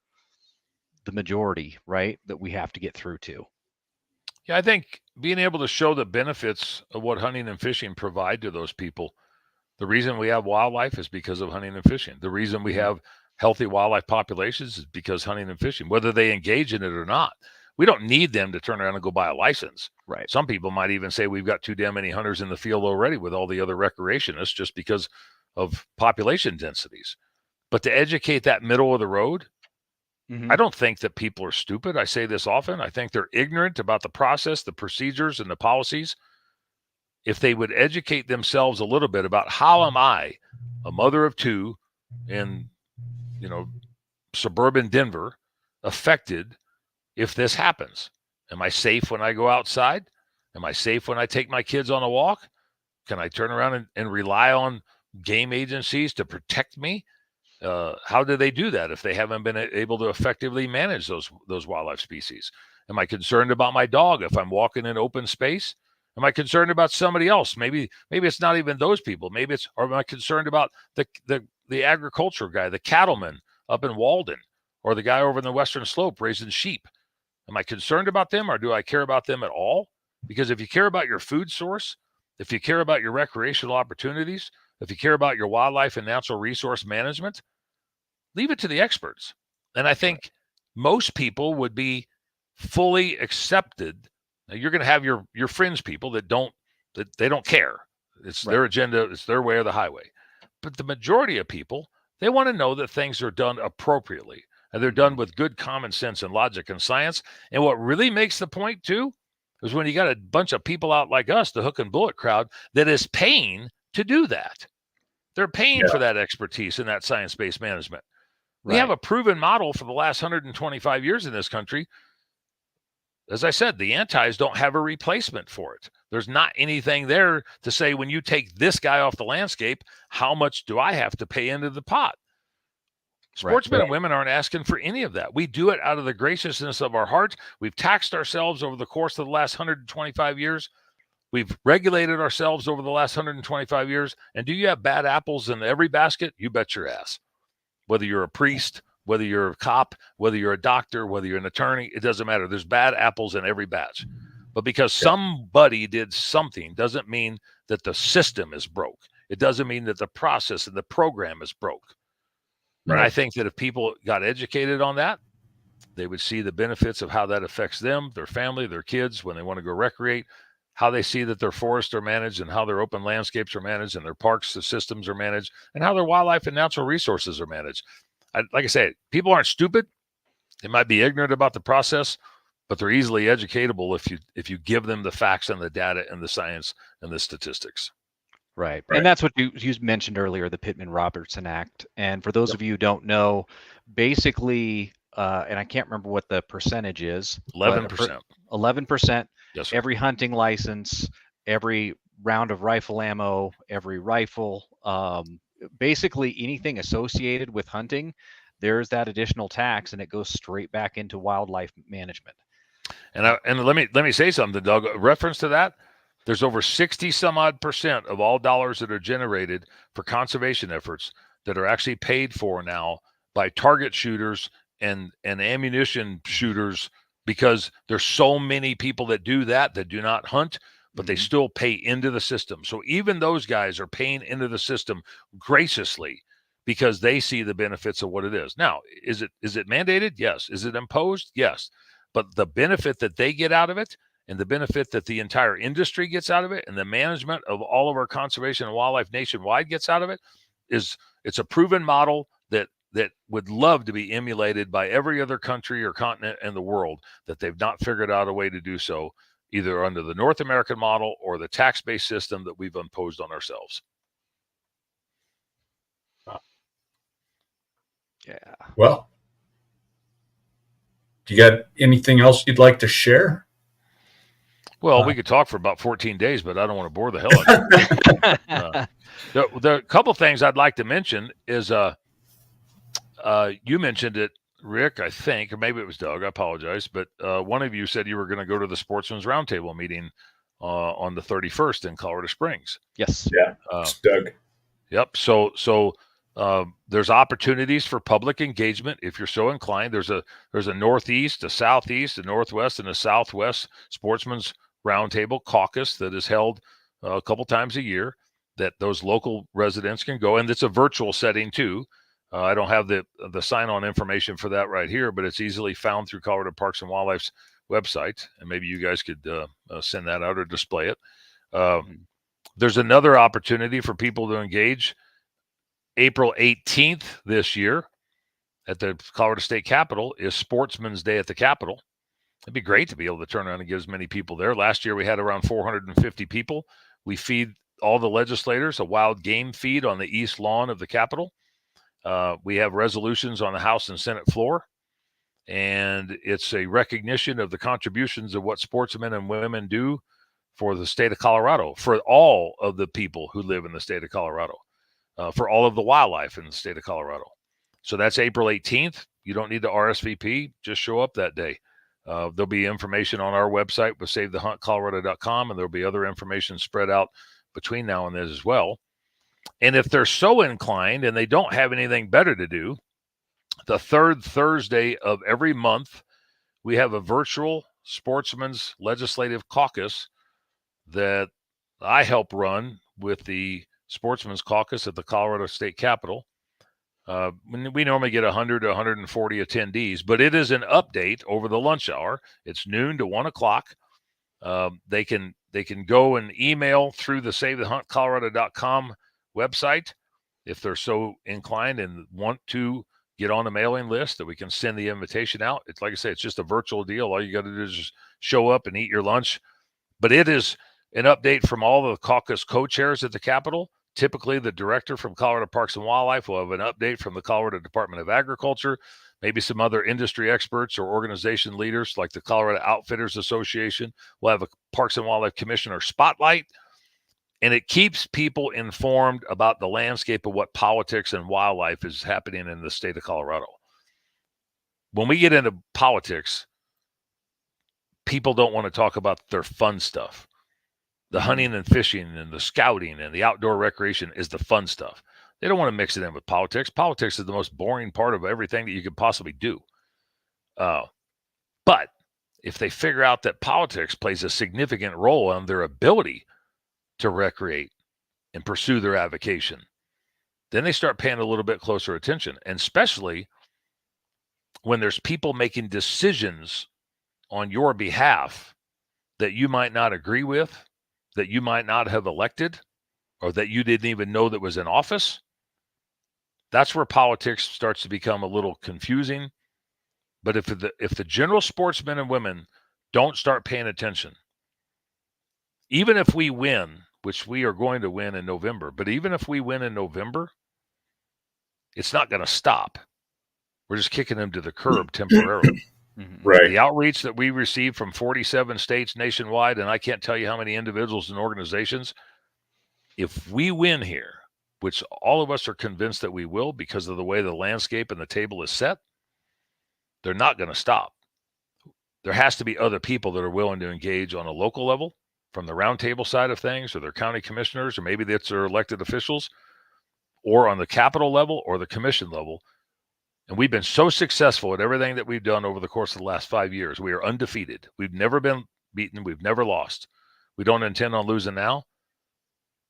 the majority, right? That we have to get through to. Yeah, I think being able to show the benefits of what hunting and fishing provide to those people. The reason we have wildlife is because of hunting and fishing. The reason we have healthy wildlife populations is because hunting and fishing, whether they engage in it or not. We don't need them to turn around and go buy a license. Right. Some people might even say we've got too damn many hunters in the field already with all the other recreationists just because of population densities. But to educate that middle of the road, I don't think that people are stupid. I say this often. I think they're ignorant about the process, the procedures, and the policies. If they would educate themselves a little bit about how am I, a mother of two in, you know, suburban Denver, affected if this happens? Am I safe when I go outside? Am I safe when I take my kids on a walk? Can I turn around and rely on game agencies to protect me? How do they do that if they haven't been able to effectively manage those wildlife species? Am I concerned about my dog if I'm walking in open space? Am I concerned about somebody else? Maybe it's not even those people. Or am I concerned about the agriculture guy, the cattleman up in Walden, or the guy over in the Western Slope raising sheep? Am I concerned about them, or do I care about them at all? Because if you care about your food source, if you care about your recreational opportunities, if you care about your wildlife and natural resource management, leave it to the experts. And I think most people would be fully accepted. Now, you're going to have your fringe people that they don't care. It's their agenda. It's their way or the highway. But the majority of people, they want to know that things are done appropriately and they're done with good common sense and logic and science. And what really makes the point too is when you got a bunch of people out like us, the hook and bullet crowd, that is paying to do that. They're paying for that expertise and that science-based management. We have a proven model for the last 125 years in this country. As I said, the antis don't have a replacement for it. There's not anything there to say, when you take this guy off the landscape, how much do I have to pay into the pot? Sportsmen and women aren't asking for any of that. We do it out of the graciousness of our heart. We've taxed ourselves over the course of the last 125 years. We've regulated ourselves over the last 125 years. And do you have bad apples in every basket? You bet your ass. Whether you're a priest, whether you're a cop, whether you're a doctor, whether you're an attorney, it doesn't matter. There's bad apples in every batch. But because somebody did something doesn't mean that the system is broke. It doesn't mean that the process and the program is broke. And I think that if people got educated on that, they would see the benefits of how that affects them, their family, their kids when they want to go recreate, how they see that their forests are managed and how their open landscapes are managed and their parks systems are managed and how their wildlife and natural resources are managed. Like I said, people aren't stupid. They might be ignorant about the process, but they're easily educatable if you give them the facts and the data and the science and the statistics. Right. And that's what you mentioned earlier, the Pittman-Robertson Act. And for those of you who don't know, basically, and I can't remember what the percentage is. 11%. 11%. Yes, sir. Every hunting license, every round of rifle ammo, every rifle, basically anything associated with hunting, there's that additional tax, and it goes straight back into wildlife management. And let me say something, Doug. Reference to that. There's over 60 some odd % of all dollars that are generated for conservation efforts that are actually paid for now by target shooters and ammunition shooters, because there's so many people that do that do not hunt, but they still pay into the system. So even those guys are paying into the system graciously because they see the benefits of what it is. Now, is it mandated? Yes. Is it imposed? Yes. But the benefit that they get out of it, and the benefit that the entire industry gets out of it, and the management of all of our conservation and wildlife nationwide gets out of it, it's a proven model that that would love to be emulated by every other country or continent in the world, that they've not figured out a way to do so, either under the North American model or the tax-based system that we've imposed on ourselves. Yeah. Well, do you got anything else you'd like to share? Well, we could talk for about 14 days, but I don't want to bore the hell out of you. The couple things I'd like to mention is you mentioned it, Rick, I think, or maybe it was Doug. I apologize, but one of you said you were going to go to the Sportsman's Roundtable meeting on the 31st in Colorado Springs. Yes. Yeah, it's Doug. Yep. So there's opportunities for public engagement if you're so inclined. There's a northeast, a southeast, a northwest, and a southwest Sportsman's Roundtable caucus that is held a couple times a year, that those local residents can go, and it's a virtual setting too. I don't have the sign-on information for that right here, but it's easily found through Colorado Parks and Wildlife's website, and maybe you guys could send that out or display it. There's another opportunity for people to engage. April 18th this year at the Colorado State Capitol is Sportsman's Day at the Capitol. It'd be great to be able to turn around and get as many people there. Last year we had around 450 people. We feed all the legislators a wild game feed on the east lawn of the Capitol. We have resolutions on the House and Senate floor, and it's a recognition of the contributions of what sportsmen and women do for the state of Colorado, for all of the people who live in the state of Colorado, for all of the wildlife in the state of Colorado. So that's April 18th. You don't need to RSVP. Just show up that day. There'll be information on our website with SaveTheHuntColorado.com, and there'll be other information spread out between now and then as well. And if they're so inclined and they don't have anything better to do, the third Thursday of every month, we have a virtual Sportsman's Legislative Caucus that I help run with the Sportsman's Caucus at the Colorado State Capitol. We normally get 100 to 140 attendees, but it is an update over the lunch hour. It's noon to 1 o'clock. They can go and email through the SaveTheHuntColorado.com website if they're so inclined and want to get on the mailing list, that we can send the invitation out. It's like I say, it's just a virtual deal. All you got to do is just show up and eat your lunch. But it is an update from all the caucus co-chairs at the Capitol. Typically, the director from Colorado Parks and Wildlife will have an update from the Colorado Department of Agriculture, maybe some other industry experts or organization leaders like the Colorado Outfitters Association. We'll have a Parks and Wildlife Commissioner spotlight, and it keeps people informed about the landscape of what politics and wildlife is happening in the state of Colorado. When we get into politics, people don't want to talk about their fun stuff. The hunting and fishing and the scouting and the outdoor recreation is the fun stuff. They don't want to mix it in with politics. Politics is the most boring part of everything that you could possibly do. But if they figure out that politics plays a significant role in their ability to recreate and pursue their avocation, then they start paying a little bit closer attention. And especially when there's people making decisions on your behalf that you might not agree with, that you might not have elected, or that you didn't even know that was in office, that's where politics starts to become a little confusing. But if the general sportsmen and women don't start paying attention, even if we win, which we are going to win in November, but even if we win in November, it's not going to stop. We're just kicking them to the curb temporarily. Right. The outreach that we received from 47 states nationwide, and I can't tell you how many individuals and organizations, if we win here, which all of us are convinced that we will because of the way the landscape and the table is set, they're not going to stop. There has to be other people that are willing to engage on a local level, from the roundtable side of things, or their county commissioners, or maybe that's their elected officials, or on the Capitol level or the commission level. And we've been so successful at everything that we've done over the course of the last 5 years. We are undefeated. We've never been beaten. We've never lost. We don't intend on losing now.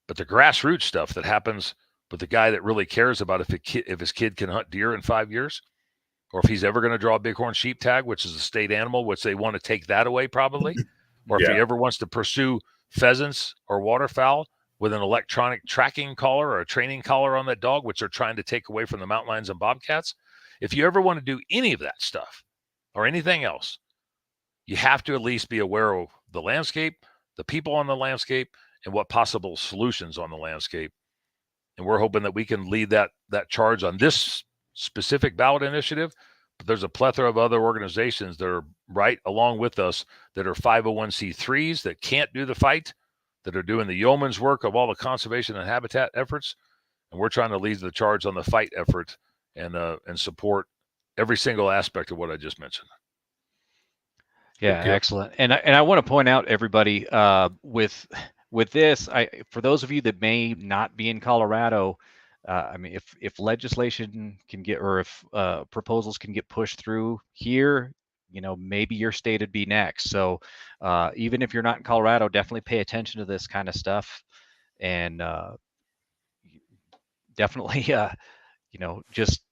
But the grassroots stuff that happens with the guy that really cares about if his kid can hunt deer in 5 years, or if he's ever going to draw a bighorn sheep tag, which is a state animal, which they want to take that away probably, or if he ever wants to pursue pheasants or waterfowl, with an electronic tracking collar or a training collar on that dog, which they're trying to take away from the mountain lions and bobcats. If you ever want to do any of that stuff or anything else, you have to at least be aware of the landscape, the people on the landscape, and what possible solutions on the landscape. And we're hoping that we can lead that charge on this specific ballot initiative. But there's a plethora of other organizations that are right along with us that are 501c3s that can't do the fight, that are doing the yeoman's work of all the conservation and habitat efforts. And we're trying to lead the charge on the fight effort and support every single aspect of what I just mentioned. Yeah, excellent. And I want to point out, everybody, with this, for those of you that may not be in Colorado, I mean, if legislation can get, or if proposals can get pushed through here, maybe your state would be next. So even if you're not in Colorado, definitely pay attention to this kind of stuff, and definitely, just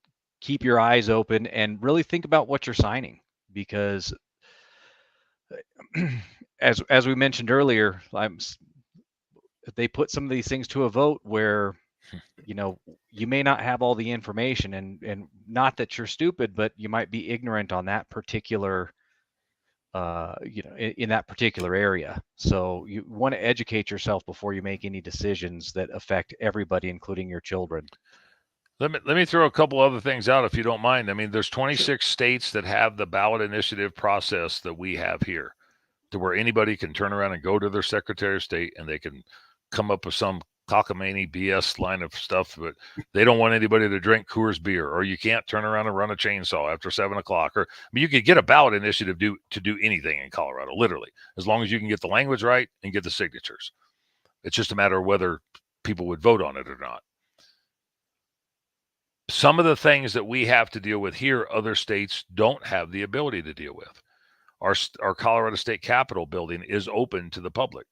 keep your eyes open and really think about what you're signing, because as we mentioned earlier, they put some of these things to a vote where you may not have all the information, and not that you're stupid, but you might be ignorant on that particular in that particular area. So you want to educate yourself before you make any decisions that affect everybody, including your children. Let me throw a couple other things out, if you don't mind. I mean, there's 26 states that have the ballot initiative process that we have here, to where anybody can turn around and go to their Secretary of State and they can come up with some cockamamie BS line of stuff, but they don't want anybody to drink Coors beer, or you can't turn around and run a chainsaw after 7 o'clock. Or, I mean, you could get a ballot initiative to do anything in Colorado, literally, as long as you can get the language right and get the signatures. It's just a matter of whether people would vote on it or not. Some of the things that we have to deal with here, other states don't have the ability to deal with. Our Colorado State Capitol building is open to the public.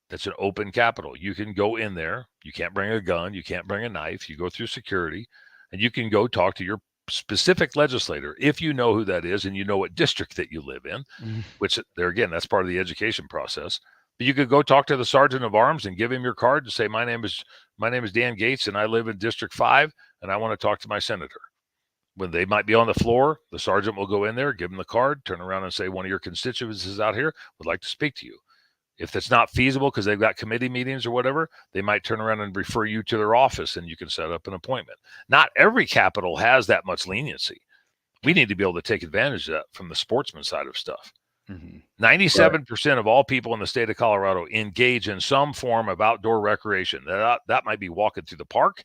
That's an open Capitol. You can go in there. You can't bring a gun. You can't bring a knife. You go through security, and you can go talk to your specific legislator, if you know who that is and you know what district that you live in, which there again, that's part of the education process. But you could go talk to the sergeant of arms and give him your card and say, my name is Dan Gates, and I live in District 5, and I want to talk to my senator. When they might be on the floor, the sergeant will go in there, give them the card, turn around and say, one of your constituents is out here, would like to speak to you. If that's not feasible because they've got committee meetings or whatever, they might turn around and refer you to their office, and you can set up an appointment. Not every Capitol has that much leniency. We need to be able to take advantage of that from the sportsman side of stuff. 97% of all people in the state of Colorado engage in some form of outdoor recreation. That might be walking through the park.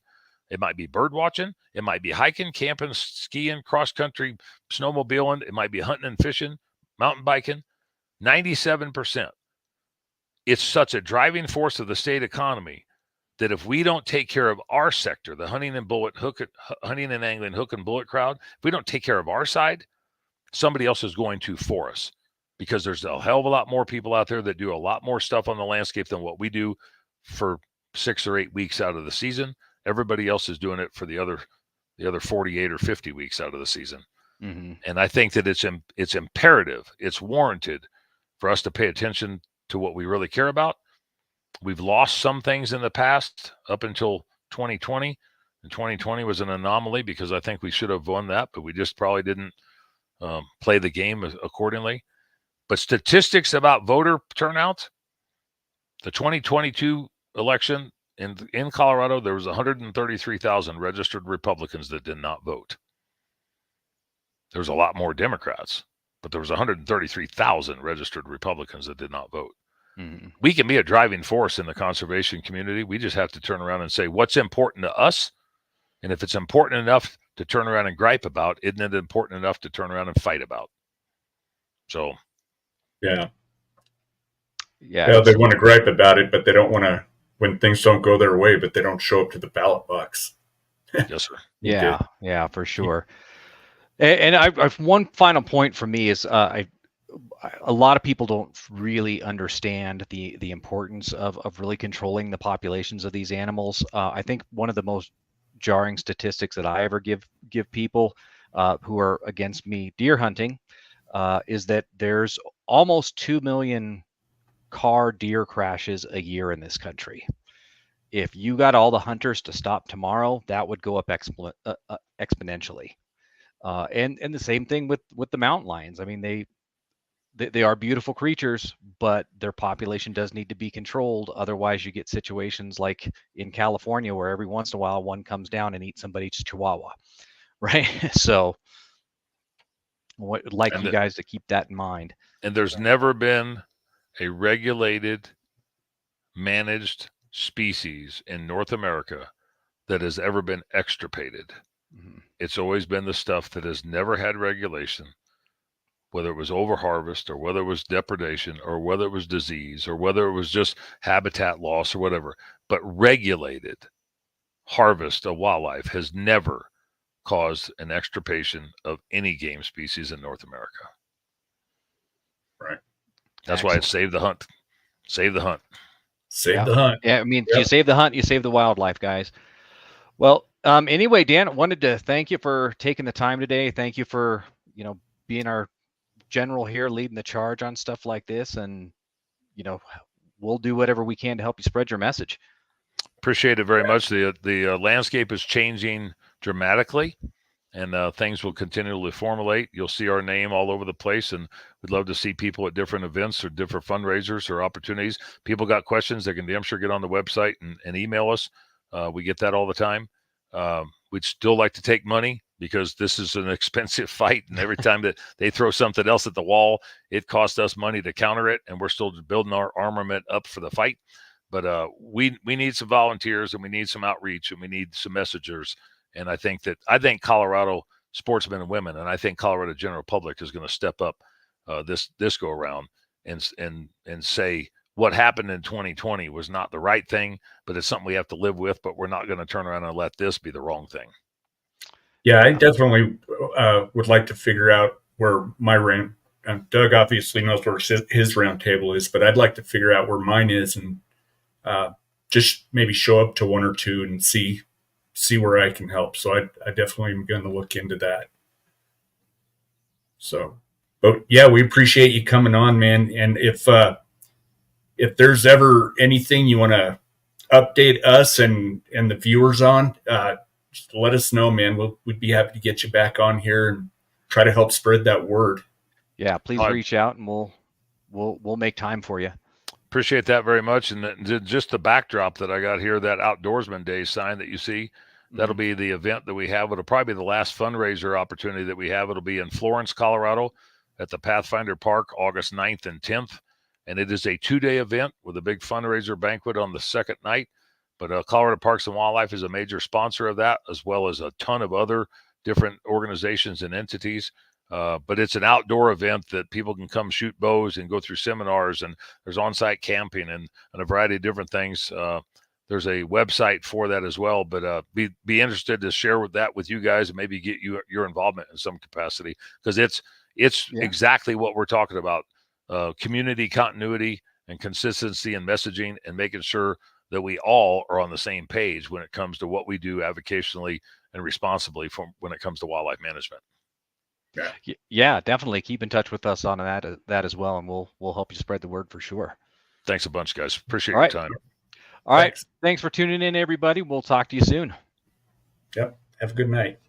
It might be bird watching. It might be hiking, camping, skiing, cross-country, snowmobiling. It might be hunting and fishing, mountain biking. 97%. It's such a driving force of the state economy that if we don't take care of our sector, the hunting and angling, hook and bullet crowd, if we don't take care of our side, somebody else is going to for us, because there's a hell of a lot more people out there that do a lot more stuff on the landscape than what we do for 6 or 8 weeks out of the season. Everybody else is doing it for the other 48 or 50 weeks out of the season. And I think that it's imperative, it's warranted for us to pay attention to what we really care about. We've lost some things in the past up until 2020, and 2020 was an anomaly because I think we should have won that, but we just probably didn't play the game accordingly. But statistics about voter turnout, the 2022 election in Colorado, there was 133,000 registered Republicans that did not vote. There was a lot more Democrats, but there was 133,000 registered Republicans that did not vote. We can be a driving force in the conservation community. We just have to turn around and say what's important to us. And if it's important enough to turn around and gripe about, isn't it important enough to turn around and fight about? So, yeah, they want to gripe about it, but they don't want to, when things don't go their way, but they don't show up to the ballot box. Yes, sir. Yeah, for sure. And I've one final point for me is a lot of people don't really understand the importance of really controlling the populations of these animals. I think one of the most jarring statistics that I ever give people who are against me deer hunting is that there's almost 2 million car deer crashes a year in this country. If you got all the hunters to stop tomorrow, that would go up exponentially. And the same thing with the mountain lions. I mean, they are beautiful creatures, but their population does need to be controlled. Otherwise, you get situations like in California where every once in a while one comes down and eats somebody's chihuahua, right? So, I'd like you guys to keep that in mind. And there's never been a regulated, managed species in North America that has ever been extirpated. Mm-hmm. It's always been the stuff that has never had regulation, whether it was overharvest or whether it was depredation or whether it was disease or whether it was just habitat loss or whatever. But regulated harvest of wildlife has never caused an extirpation of any game species in North America. Right. That's Excellent. Why it's save the hunt. Save the hunt. Save the hunt. Yeah, I mean, you save the hunt, you save the wildlife, guys. Well, anyway, Dan, I wanted to thank you for taking the time today. Thank you for, being our general here, leading the charge on stuff like this. And, we'll do whatever we can to help you spread your message. Appreciate it very much. The landscape is changing dramatically, and things will continually formulate. You'll see our name all over the place, and we'd love to see people at different events or different fundraisers or opportunities. People got questions, they can damn sure get on the website and email us. We get that all the time. We'd still like to take money because this is an expensive fight, and every time that they throw something else at the wall, it costs us money to counter it, and we're still building our armament up for the fight. But we need some volunteers, and we need some outreach, and we need some messengers. And I think Colorado sportsmen and women, and I think Colorado general public is going to step up this go around and say what happened in 2020 was not the right thing, but it's something we have to live with. But we're not going to turn around and let this be the wrong thing. Yeah, I definitely would like to figure out where my round. Doug obviously knows where his round table is, but I'd like to figure out where mine is and just maybe show up to one or two and see where I can help. So I definitely am going to look into that. So, but yeah, we appreciate you coming on, man. And if there's ever anything you want to update us and the viewers on, just let us know, man. We'd be happy to get you back on here and try to help spread that word. Yeah, please reach out and we'll make time for you. Appreciate that very much. And just the backdrop that I got here, that Outdoorsman Day sign that you see, that'll be the event that we have. It'll probably be the last fundraiser opportunity that we have. It'll be in Florence, Colorado at the Pathfinder Park, August 9th and 10th. And it is a 2-day event with a big fundraiser banquet on the second night. But Colorado Parks and Wildlife is a major sponsor of that, as well as a ton of other different organizations and entities. But it's an outdoor event that people can come shoot bows and go through seminars, and there's on-site camping and a variety of different things. There's a website for that as well, but be interested to share that with you guys and maybe get your involvement in some capacity, because it's exactly what we're talking about: community continuity and consistency in messaging, and making sure that we all are on the same page when it comes to what we do avocationally and responsibly when it comes to wildlife management. Yeah, definitely keep in touch with us on that as well, and we'll help you spread the word for sure. Thanks a bunch, guys. Appreciate your time. All right. Thanks for tuning in, everybody. We'll talk to you soon. Yep. Have a good night.